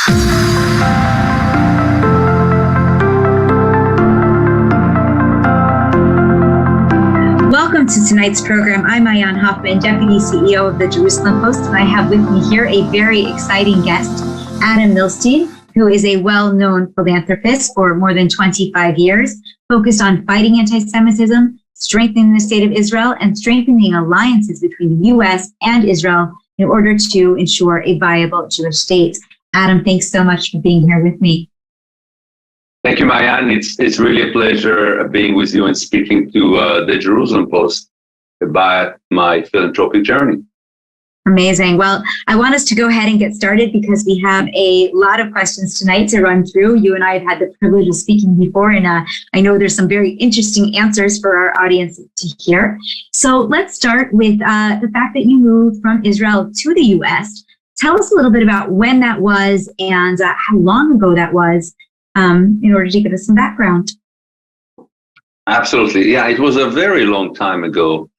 Welcome to tonight's program. I'm Maayan Hoffman, Deputy CEO of the Jerusalem Post, and I have with me here a very exciting guest, Adam Milstein, who is a well-known philanthropist for more than 25 years, focused on fighting anti-Semitism, strengthening the state of Israel, and strengthening alliances between the U.S. and Israel in order to ensure a viable Jewish state. Adam, thanks so much for being here with me. Thank you, Maayan. It's really a pleasure being with you and speaking to the Jerusalem Post about my philanthropic journey. Amazing. Well, I want us to go ahead and get started because we have a lot of questions tonight to run through. You and I have had the privilege of speaking before, and I know there's some very interesting answers for our audience to hear. So let's start with the fact that you moved from Israel to the U.S. Tell us a little bit about when that was and how long ago that was, in order to give us some background. Absolutely. Yeah, it was a very long time ago.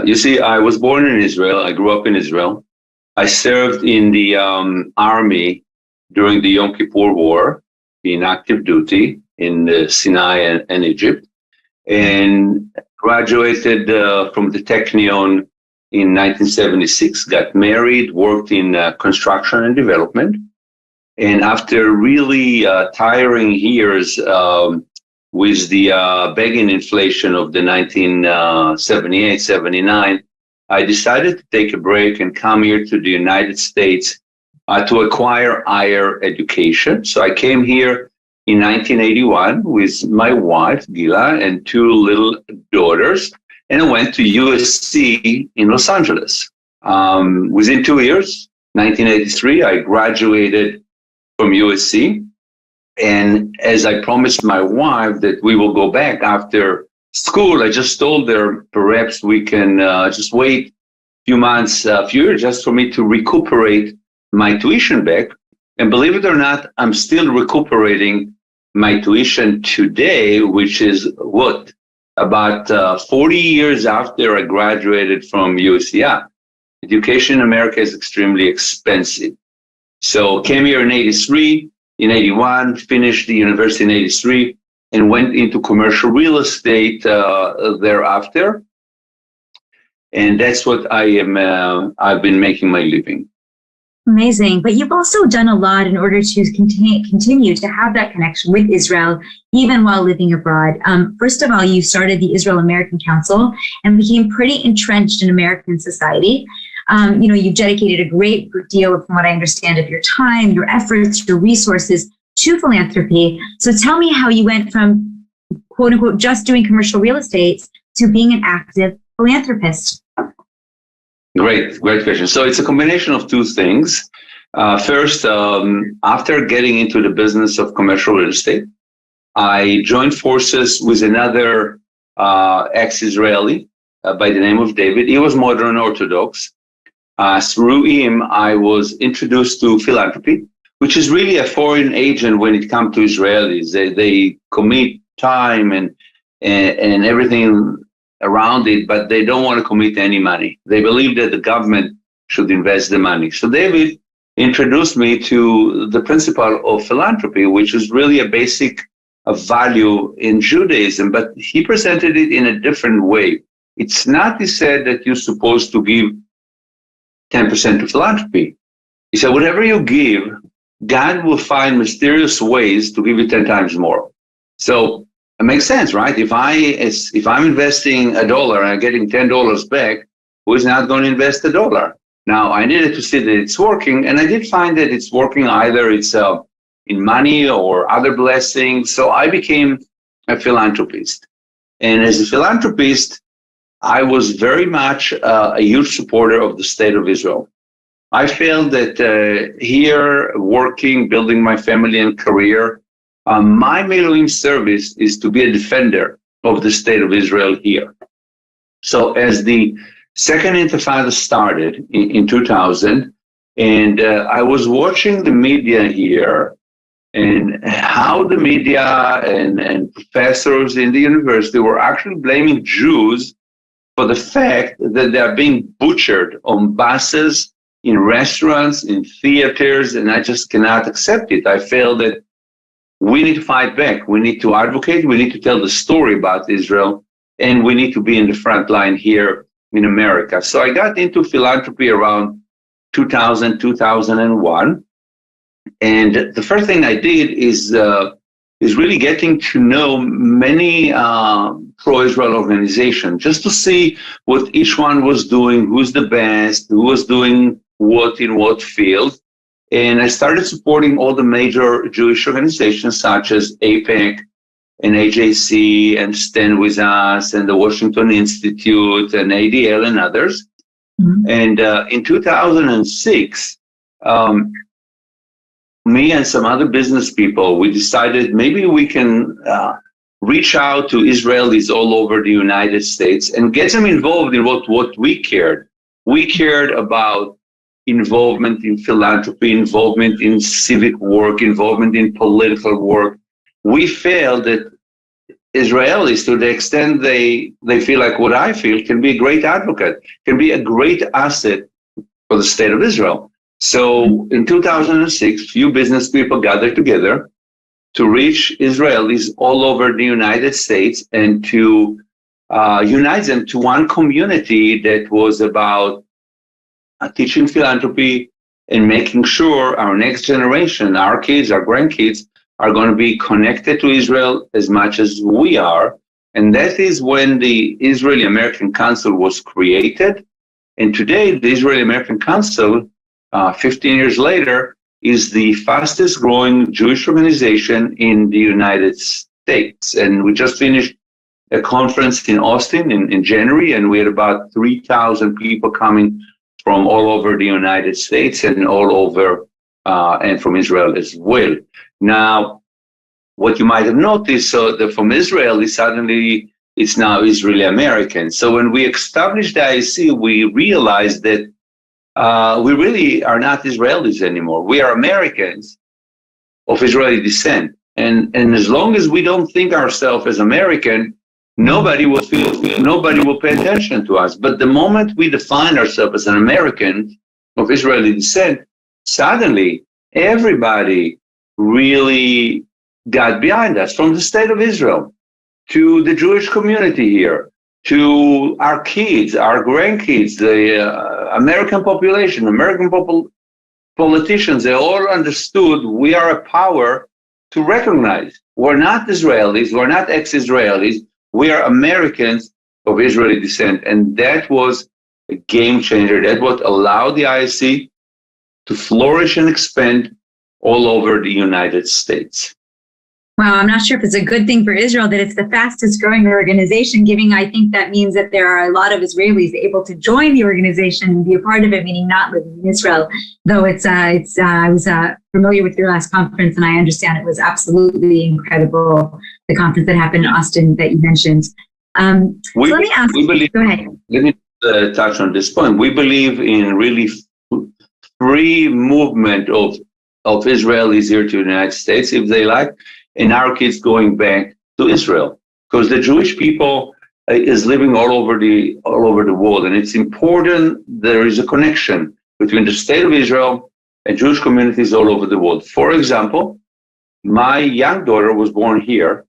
You see, I was born in Israel. I grew up in Israel. I served in the army during the Yom Kippur War in active duty in Sinai and Egypt, and graduated from the Technion in 1976, got married, worked in construction and development. And after really tiring years with the begging inflation of the 1978, 79, I decided to take a break and come here to the United States to acquire higher education. So I came here in 1981 with my wife, Gila, and two little daughters, and I went to USC in Los Angeles. Within 2 years, 1983, I graduated from USC. And as I promised my wife that we will go back after school, I just told her perhaps we can just wait a few months, a few years, just for me to recuperate my tuition back. And believe it or not, I'm still recuperating my tuition today, which is what? About 40 years after I graduated from USC. Yeah, education in America is extremely expensive. So came here in 83. In 81, finished the university in 83, and went into commercial real estate thereafter. And that's what I've been making my living. Amazing. But you've also done a lot in order to continue to have that connection with Israel, even while living abroad. First of all, you started the Israel-American Council and became pretty entrenched in American society. You've dedicated a great deal, from what I understand, of your time, your efforts, your resources to philanthropy. So tell me how you went from, quote unquote, just doing commercial real estate to being an active philanthropist. Great question. So it's a combination of two things. First, after getting into the business of commercial real estate, I joined forces with another ex-Israeli by the name of David. He was modern Orthodox. Through him, I was introduced to philanthropy, which is really a foreign agent when it comes to Israelis. They commit time and everything around it, but they don't want to commit any money. They believe that the government should invest the money. So David introduced me to the principle of philanthropy, which is really a basic value in Judaism, but he presented it in a different way. It's not, he said, that you're supposed to give 10% to philanthropy. He said, whatever you give, God will find mysterious ways to give you 10 times more. So it makes sense, right? If I'm investing $1 and I'm getting $10 back, who is not going to invest $1? Now, I needed to see that it's working, and I did find that it's working. Either it's in money or other blessings. So I became a philanthropist. And as a philanthropist, I was very much a huge supporter of the state of Israel. I felt that here, working, building my family and career, my Miluim service is to be a defender of the state of Israel here. So as the Second Intifada started in 2000, and I was watching the media here and how the media and professors in the university were actually blaming Jews for the fact that they are being butchered on buses in restaurants, in theaters, and I just cannot accept it. I feel that we need to fight back. We need to advocate. We need to tell the story about Israel, and we need to be in the front line here in America. So I got into philanthropy around 2000, 2001. And the first thing I did is really getting to know many pro-Israel organizations, just to see what each one was doing, who's the best, who was doing what in what field. And I started supporting all the major Jewish organizations such as AIPAC and AJC and Stand With Us and the Washington Institute and ADL and others. Mm-hmm. And in 2006, me and some other business people, we decided maybe we can reach out to Israelis all over the United States and get them involved in what we cared. We cared about involvement in philanthropy, involvement in civic work, involvement in political work. We felt that Israelis, to the extent they feel like what I feel, can be a great advocate, can be a great asset for the state of Israel. So in 2006, few business people gathered together to reach Israelis all over the United States and to unite them to one community that was about teaching philanthropy and making sure our next generation, our kids, our grandkids, are going to be connected to Israel as much as we are. And that is when the Israeli-American Council was created. And today, the Israeli-American Council, 15 years later, is the fastest growing Jewish organization in the United States. And we just finished a conference in Austin in January, and we had about 3,000 people coming from all over the United States and all over, and from Israel as well. Now, what you might have noticed, so that from Israel, suddenly it's now Israeli-American. So when we established the IC, we realized that we really are not Israelis anymore. We are Americans of Israeli descent. And as long as we don't think ourselves as American, nobody will pay attention to us. But the moment we define ourselves as an American of Israeli descent, suddenly everybody really got behind us, from the state of Israel to the Jewish community here, to our kids, our grandkids, the American population, American politicians. They all understood we are a power to recognize. We're not Israelis, we're not ex-Israelis, we are Americans of Israeli descent. And that was a game changer. That's what allowed the ISC to flourish and expand all over the United States. Wow, I'm not sure if it's a good thing for Israel that it's the fastest growing organization, I think that means that there are a lot of Israelis able to join the organization and be a part of it, meaning not living in Israel. Though I was familiar with your last conference, and I understand it was absolutely incredible, the conference that happened in Austin that you mentioned. Let me ask you, go ahead. Let me touch on this point. We believe in really free movement of Israelis here to the United States, if they like, and our kids going back to Israel, because the Jewish people is living all over the world, and it's important there is a connection between the state of Israel and Jewish communities all over the world. For example, my young daughter was born here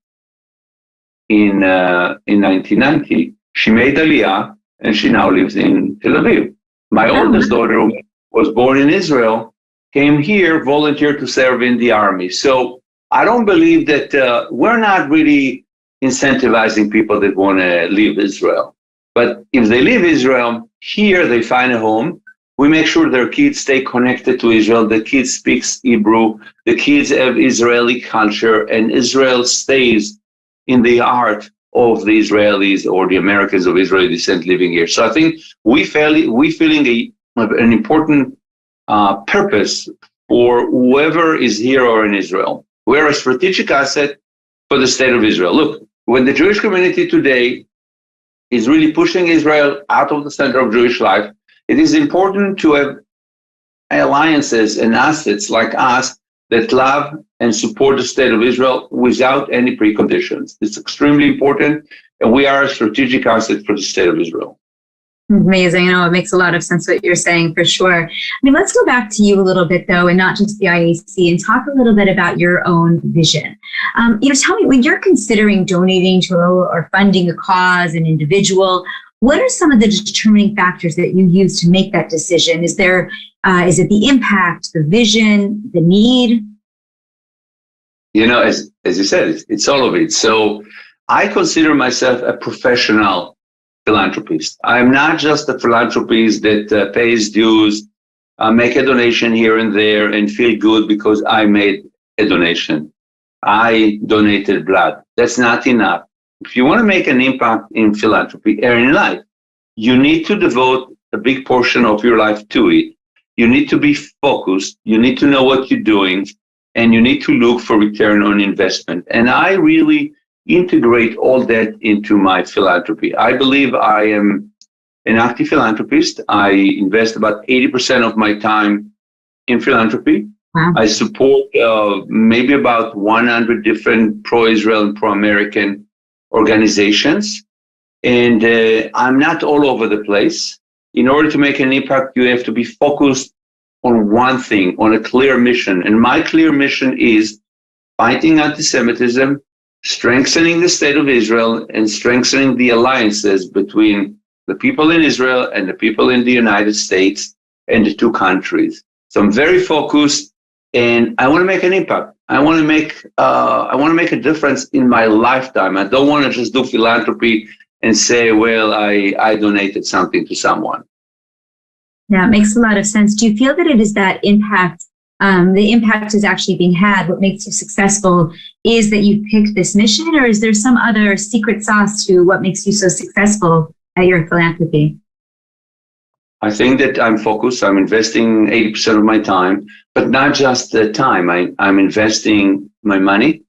in 1990. She made Aliyah, and she now lives in Tel Aviv. My oldest daughter was born in Israel, came here, volunteered to serve in the army. So I don't believe that we're not really incentivizing people that want to leave Israel. But if they leave Israel, here they find a home. We make sure their kids stay connected to Israel. The kids speak Hebrew. The kids have Israeli culture, and Israel stays in the heart of the Israelis or the Americans of Israeli descent living here. So I think we feeling an important purpose for whoever is here or in Israel. We're a strategic asset for the state of Israel. Look, when the Jewish community today is really pushing Israel out of the center of Jewish life, it is important to have alliances and assets like us that love and support the state of Israel without any preconditions. It's extremely important, and we are a strategic asset for the state of Israel. Amazing. It makes a lot of sense what you're saying for sure. Let's go back to you a little bit though, and not just the IAC, and talk a little bit about your own vision. Tell me, when you're considering donating to or funding a cause, an individual, what are some of the determining factors that you use to make that decision? Is it the impact, the vision, the need? As you said, it's all of it. So I consider myself a professional philanthropist. I'm not just a philanthropist that pays dues, make a donation here and there, and feel good because I made a donation. I donated blood. That's not enough. If you want to make an impact in philanthropy or in life, you need to devote a big portion of your life to it. You need to be focused. You need to know what you're doing, and you need to look for return on investment. And I really integrate all that into my philanthropy. I believe I am an active philanthropist. I invest about 80% of my time in philanthropy. Wow. I support maybe about 100 different pro-Israel and pro-American organizations. And I'm not all over the place. In order to make an impact, you have to be focused on one thing, on a clear mission. And my clear mission is fighting anti-Semitism, strengthening the state of Israel, and strengthening the alliances between the people in Israel and the people in the United States and the two countries. So I'm very focused, and I want to make an impact. I want to make a difference in my lifetime. I don't want to just do philanthropy and say, well, I donated something to someone. Yeah, it makes a lot of sense. Do you feel that it is that impact? The impact is actually being had. What makes you successful is that you picked this mission, or is there some other secret sauce to what makes you so successful at your philanthropy? I think that I'm focused. I'm investing 80% of my time, but not just the time. I'm investing my money.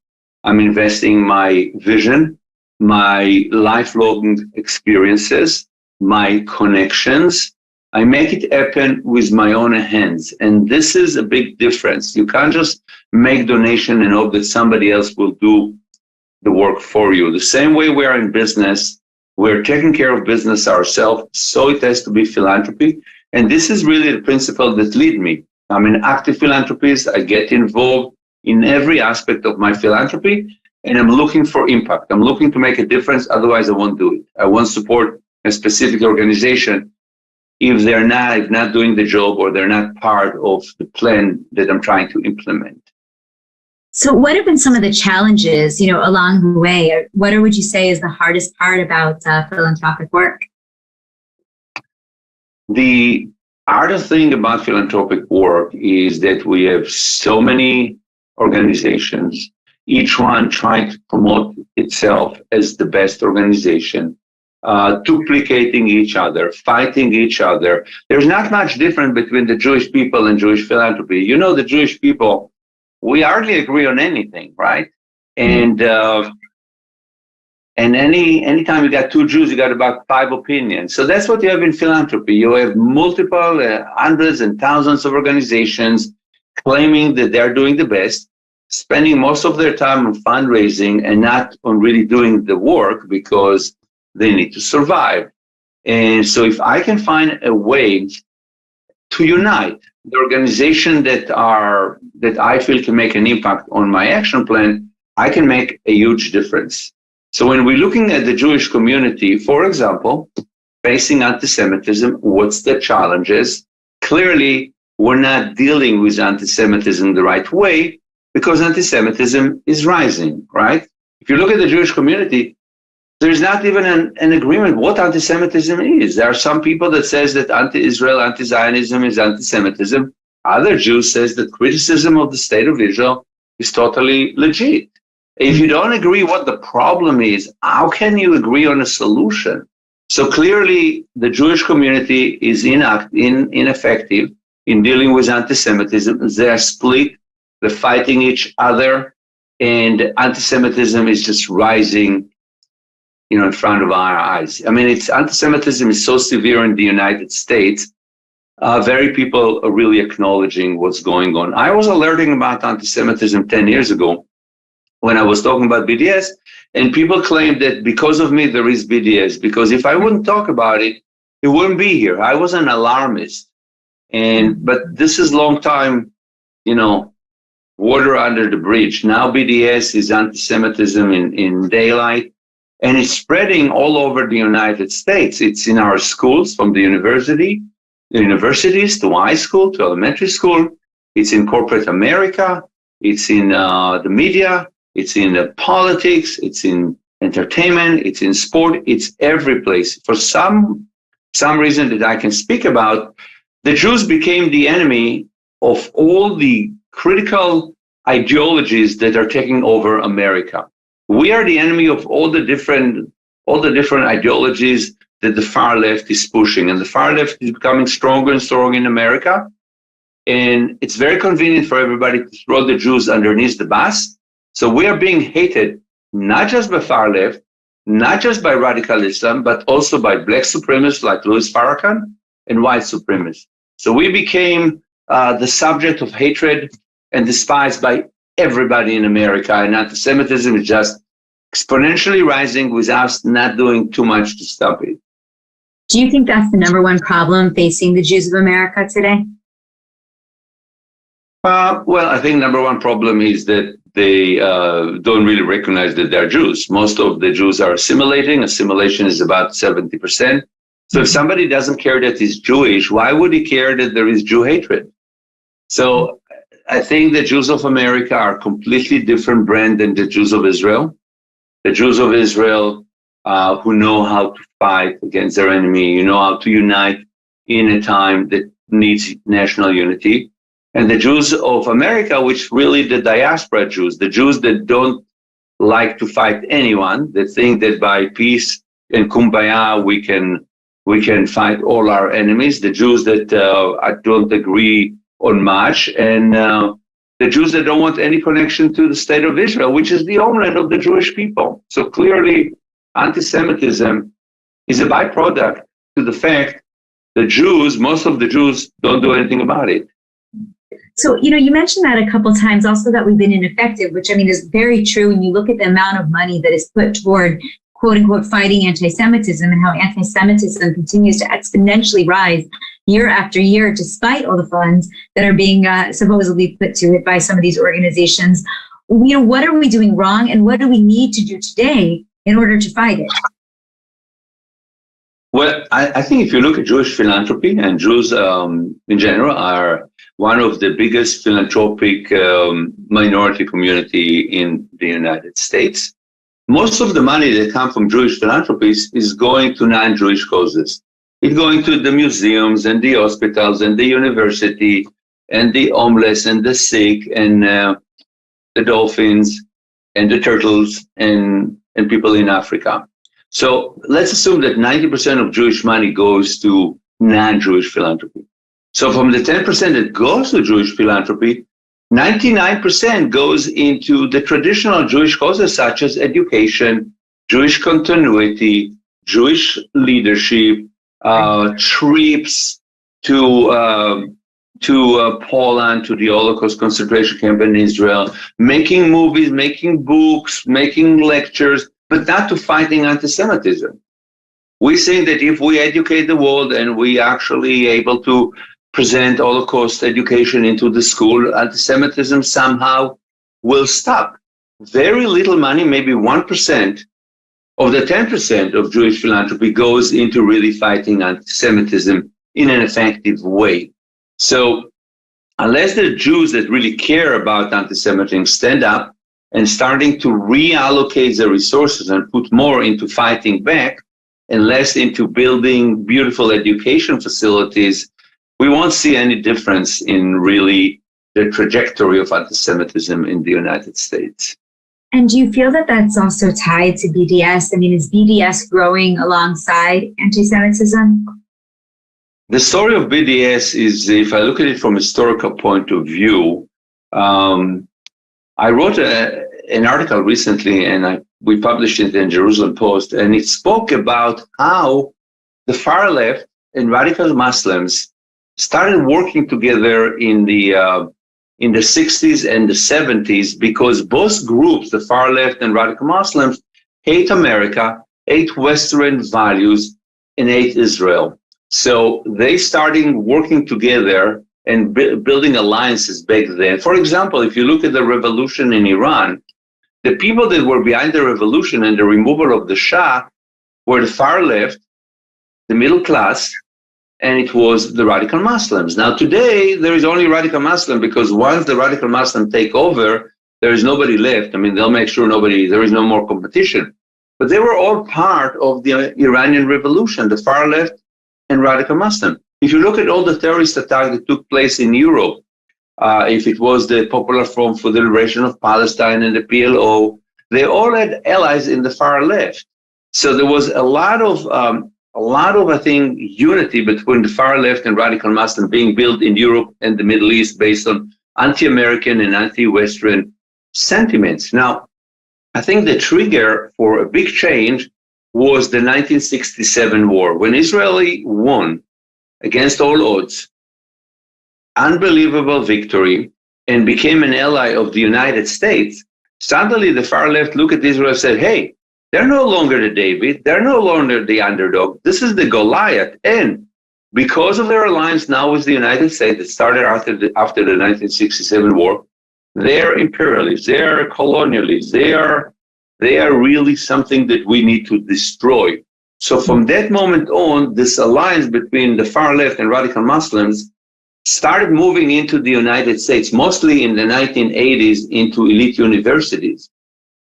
I'm investing my vision, my lifelong experiences, my connections. I make it happen with my own hands. And this is a big difference. You can't just make donation and hope that somebody else will do the work for you. The same way we are in business, we're taking care of business ourselves, so it has to be philanthropy. And this is really the principle that lead me. I'm an active philanthropist. I get involved in every aspect of my philanthropy, and I'm looking for impact. I'm looking to make a difference. Otherwise, I won't do it. I won't support a specific organization if they're not doing the job, or they're not part of the plan that I'm trying to implement. So what have been some of the challenges, along the way? What would you say is the hardest part about philanthropic work? The hardest thing about philanthropic work is that we have so many organizations, each one trying to promote itself as the best organization, duplicating each other, fighting each other. There's not much difference between the Jewish people and Jewish philanthropy. The Jewish people, we hardly agree on anything, right? And anytime you got two Jews, you got about 5 opinions. So that's what you have in philanthropy. You have multiple hundreds and thousands of organizations claiming that they're doing the best, spending most of their time on fundraising and not on really doing the work because they need to survive. And so if I can find a way to unite the organization that I feel can make an impact on my action plan, I can make a huge difference. So when we're looking at the Jewish community, for example, facing anti-Semitism, what's the challenges? Clearly, we're not dealing with anti-Semitism the right way because anti-Semitism is rising, right? If you look at the Jewish community, there's not even an agreement what anti-Semitism is. There are some people that says that anti-Israel, anti-Zionism is anti-Semitism. Other Jews says that criticism of the state of Israel is totally legit. If you don't agree what the problem is, how can you agree on a solution? So clearly, the Jewish community is ineffective in dealing with anti-Semitism. They're split, they're fighting each other, and anti-Semitism is just rising in front of our eyes. Anti-Semitism is so severe in the United States. Very people are really acknowledging what's going on. I was alerting about anti-Semitism 10 years ago when I was talking about BDS, and people claimed that because of me, there is BDS, because if I wouldn't talk about it, it wouldn't be here. I was an alarmist. But this is long time, water under the bridge. Now BDS is anti-Semitism in daylight, and it's spreading all over the United States. It's in our schools, from the universities to high school to elementary school. It's in corporate America. It's in the media. It's in politics. It's in entertainment. It's in sport. It's every place. For some reason that I can speak about, the Jews became the enemy of all the critical ideologies that are taking over America. We are the enemy of all the different ideologies that the far left is pushing, and the far left is becoming stronger and stronger in America. And it's very convenient for everybody to throw the Jews underneath the bus. So we are being hated not just by far left, not just by radical Islam, but also by black supremacists like Louis Farrakhan and white supremacists. So we became the subject of hatred and despised by everybody in America. And anti-Semitism is just exponentially rising with us not doing too much to stop it. Do you think that's the number one problem facing the Jews of America today? Well, I think number one problem is that they don't really recognize that they're Jews. Most of the Jews are assimilating. Assimilation is about 70%. So if somebody doesn't care that he's Jewish, why would he care that there is Jew hatred? So I think the Jews of America are a completely different brand than the Jews of Israel. The Jews of Israel who know how to fight against their enemy, how to unite in a time that needs national unity. And the Jews of America, which really the diaspora Jews, the Jews that don't like to fight anyone, that think that by peace and kumbaya we can fight all our enemies, the Jews that don't agree on much, and the Jews that don't want any connection to the state of Israel, which is the homeland of the Jewish people. So clearly, anti-Semitism is a byproduct to the fact that most of the Jews don't do anything about it. So, you mentioned that a couple of times also, that we've been ineffective, which is very true when you look at the amount of money that is put toward, quote unquote, fighting anti-Semitism, and how anti-Semitism continues to exponentially rise year after year, despite all the funds that are being supposedly put to it by some of these organizations. What are we doing wrong, and what do we need to do today in order to fight it? Well, I think if you look at Jewish philanthropy, and Jews in general are one of the biggest philanthropic minority community in the United States, most of the money that comes from Jewish philanthropies is going to non-Jewish causes. It's going to the museums and the hospitals and the university and the homeless and the sick and the dolphins and the turtles and people in Africa. So let's assume that 90% of Jewish money goes to non-Jewish philanthropy. So from the 10% that goes to Jewish philanthropy, 99% goes into the traditional Jewish causes such as education, Jewish continuity, Jewish leadership, trips to Poland, to the Holocaust concentration camp in Israel, making movies, making books, making lectures, but not to fighting anti-Semitism. We think that if we educate the world and we actually able to present Holocaust education into the school, anti-Semitism somehow will stop. Very little money, maybe 1% of the 10% of Jewish philanthropy goes into really fighting anti-Semitism in an effective way. So unless the Jews that really care about anti-Semitism stand up and starting to reallocate the resources and put more into fighting back and less into building beautiful education facilities, we won't see any difference in really the trajectory of anti-Semitism in the United States. And do you feel that that's also tied to BDS? Is BDS growing alongside anti-Semitism? The story of BDS is, if I look at it from a historical point of view, I wrote an article recently, and we published it in Jerusalem Post, and it spoke about how the far left and radical Muslims started working together in the 60s and the 70s, because both groups, the far left and radical Muslims, hate America, hate Western values, and hate Israel. So they started working together and building alliances back then. For example, if you look at the revolution in Iran, the people that were behind the revolution and the removal of the Shah were the far left, the middle class, and it was the radical Muslims. Now today, there is only radical Muslim because once the radical Muslim take over, there is nobody left. I mean, they'll make sure there is no more competition. But they were all part of the Iranian revolution, the far left and radical Muslim. If you look at all the terrorist attacks that took place in Europe, if it was the Popular Front for the Liberation of Palestine and the PLO, they all had allies in the far left. So there was a lot of, I think, unity between the far left and radical Muslim being built in Europe and the Middle East based on anti-American and anti-Western sentiments. Now, I think the trigger for a big change was the 1967 war, when Israel won against all odds, unbelievable victory, and became an ally of the United States. Suddenly, the far left looked at Israel and said, hey, they're no longer the David, they're no longer the underdog, this is the Goliath. And because of their alliance now with the United States that started after the 1967 war, they're imperialists, they're colonialists, they are really something that we need to destroy. So from that moment on, this alliance between the far left and radical Muslims started moving into the United States, mostly in the 1980s into elite universities.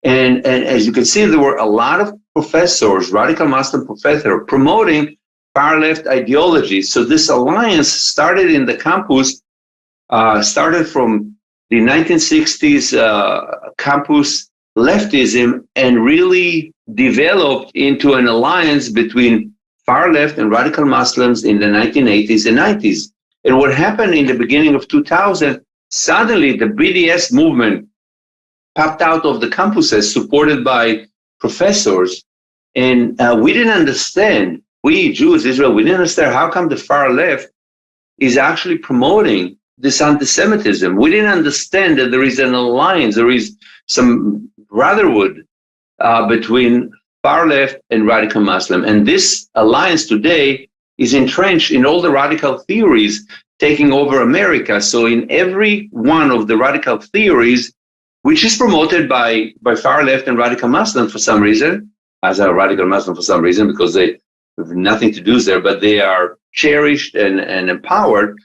And as you can see, there were a lot of professors, radical Muslim professors, promoting far left ideologies. So this alliance started in the campus, started from the 1960s campus leftism and really developed into an alliance between far left and radical Muslims in the 1980s and 90s. And what happened in the beginning of 2000, suddenly the BDS movement popped out of the campuses supported by professors. And we didn't understand, we Jews, Israel, we didn't understand how come the far left is actually promoting this anti-Semitism. We didn't understand that there is an alliance, there is some brotherhood between far left and radical Muslim. And this alliance today is entrenched in all the radical theories taking over America. So in every one of the radical theories, which is promoted by far left and radical Muslim for some reason, as a radical Muslim for some reason, because they have nothing to do there, but they are cherished and empowered.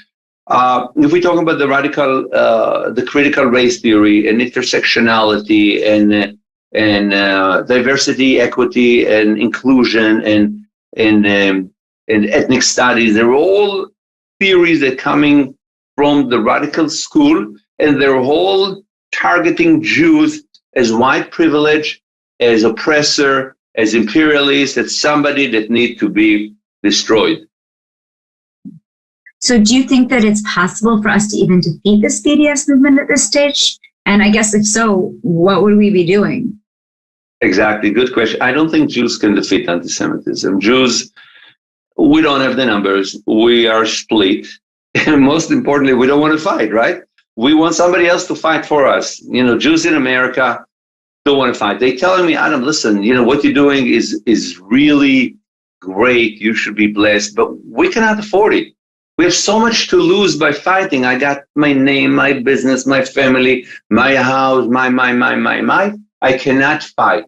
If we talk about the critical race theory and intersectionality and diversity, equity, and inclusion and ethnic studies, they're all theories that are coming from the radical school, and they're all targeting Jews as white privilege, as oppressor, as imperialist, as somebody that need to be destroyed. So do you think that it's possible for us to even defeat this BDS movement at this stage? And I guess if so, what would we be doing? Exactly, good question. I don't think Jews can defeat anti-Semitism. Jews, we don't have the numbers. We are split. And most importantly, we don't want to fight, right? We want somebody else to fight for us. You know, Jews in America don't want to fight. They're telling me, Adam, listen, you know, what you're doing is really great. You should be blessed, but we cannot afford it. We have so much to lose by fighting. I got my name, my business, my family, my house, my. I cannot fight.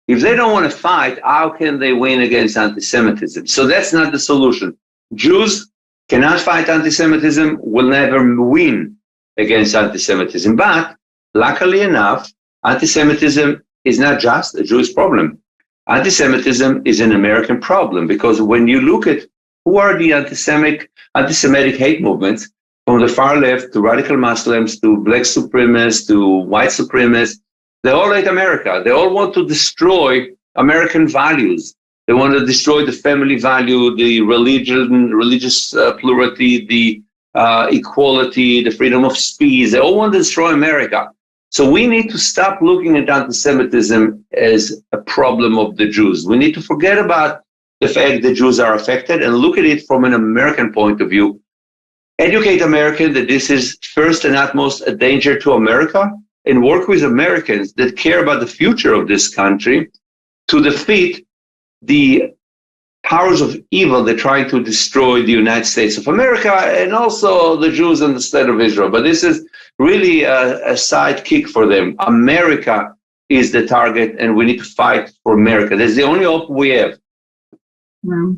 If they don't want to fight, how can they win against anti-Semitism? So that's not the solution. Jews cannot fight anti-Semitism, will never win against anti-Semitism. But luckily enough, anti-Semitism is not just a Jewish problem. Anti-Semitism is an American problem, because when you look at who are the anti-Semitic hate movements, from the far left to radical Muslims to black supremacists to white supremacists, they all hate America. They all want to destroy American values. They want to destroy the family value, the religious plurality, the equality, the freedom of speech. They all want to destroy America. So we need to stop looking at anti-Semitism as a problem of the Jews. We need to forget about the fact that Jews are affected and look at it from an American point of view. Educate Americans that this is first and utmost a danger to America, and work with Americans that care about the future of this country to defeat the powers of evil that try to destroy the United States of America and also the Jews in the state of Israel. But this is really a sidekick for them. America is the target, and we need to fight for America. That's the only hope we have. Wow.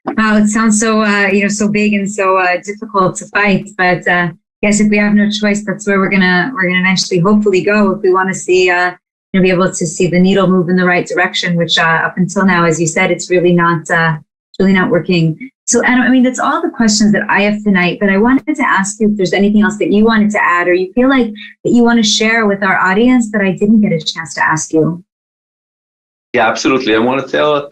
Wow, it sounds so so big and so difficult to fight. But yes, if we have no choice, that's where we're gonna eventually, hopefully, go if we want to see be able to see the needle move in the right direction. Which up until now, as you said, it's really not working. So, Adam, I mean, that's all the questions that I have tonight. But I wanted to ask you if there's anything else that you wanted to add, or you feel like that you want to share with our audience that I didn't get a chance to ask you. Yeah, absolutely. I want to tell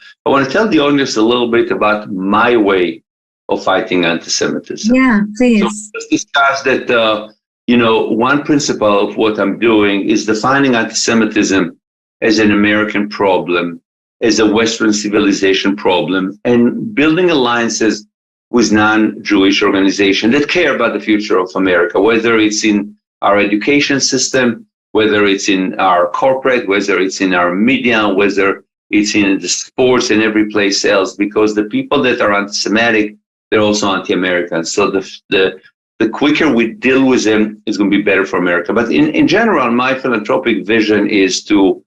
the audience a little bit about my way of fighting anti-Semitism. Yeah, please. So let's discuss that. One principle of what I'm doing is defining anti-Semitism as an American problem, as a Western civilization problem, and building alliances with non-Jewish organizations that care about the future of America, whether it's in our education system, whether it's in our corporate, whether it's in our media, whether it's in the sports and every place else, because the people that are anti-Semitic, they're also anti-American. So the quicker we deal with them, it's going to be better for America. But in general, my philanthropic vision is to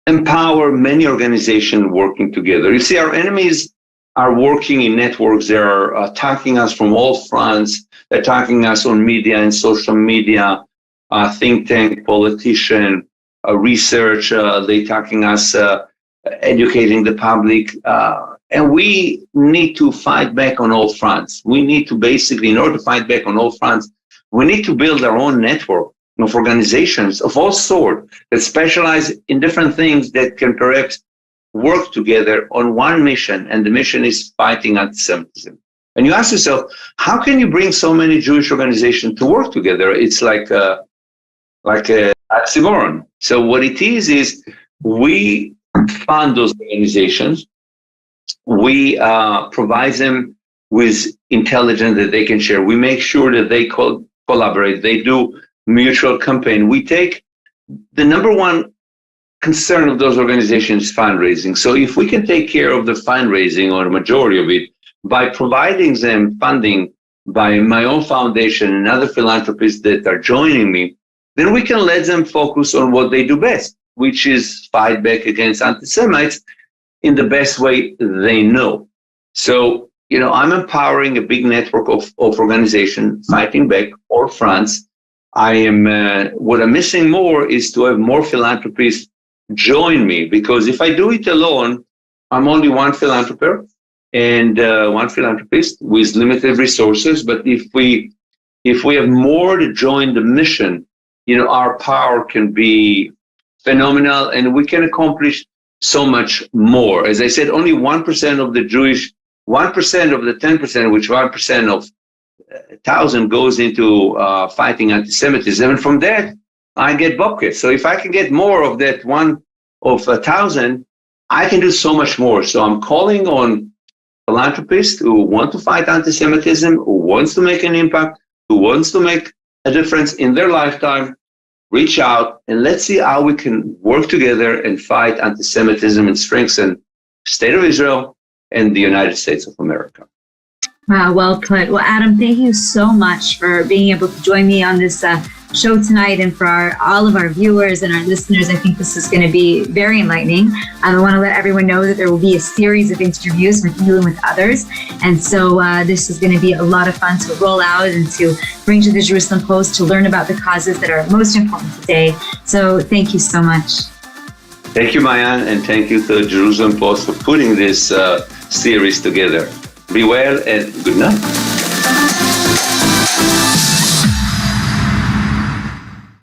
empower many organizations working together. You see, our enemies are working in networks. They're attacking us from all fronts. They're attacking us on media and social media, think tank, politician, research. They're attacking us, educating the public. And we need to fight back on all fronts. We need to basically, in order to fight back on all fronts, we need to build our own network of organizations of all sorts that specialize in different things that can perhaps work together on one mission, and the mission is fighting anti-Semitism. And you ask yourself, how can you bring so many Jewish organizations to work together? It's like a oxymoron. So what it is we fund those organizations. We provide them with intelligence that they can share. We make sure that they collaborate. They do mutual campaign. We take the number one concern of those organizations is fundraising. So if we can take care of the fundraising, or a majority of it, by providing them funding by my own foundation and other philanthropists that are joining me, then we can let them focus on what they do best, which is fight back against anti-Semites in the best way they know. So, I'm empowering a big network of organizations fighting back all fronts. I am, what I'm missing more is to have more philanthropists join me, because if I do it alone, I'm only one philanthropist and one philanthropist with limited resources. But if we have more to join the mission, our power can be phenomenal, and we can accomplish so much more. As I said, only 1% of the Jewish, 1% of the 10%, which 1% of 1,000 goes into fighting anti-Semitism. And from that, I get bupkis. So if I can get more of that 1 of 1,000, I can do so much more. So I'm calling on philanthropists who want to fight anti-Semitism, who wants to make an impact, who wants to make a difference in their lifetime. Reach out and let's see how we can work together and fight anti-Semitism and strengthen the State of Israel and the United States of America. Wow, well put. Well, Adam, thank you so much for being able to join me on this show tonight, and for all of our viewers and our listeners. I think this is going to be very enlightening. I want to let everyone know that there will be a series of interviews with you and with others. And so this is going to be a lot of fun to roll out and to bring to the Jerusalem Post to learn about the causes that are most important today. So thank you so much. Thank you, Maayan, and thank you to the Jerusalem Post for putting this series together. Be well and good night.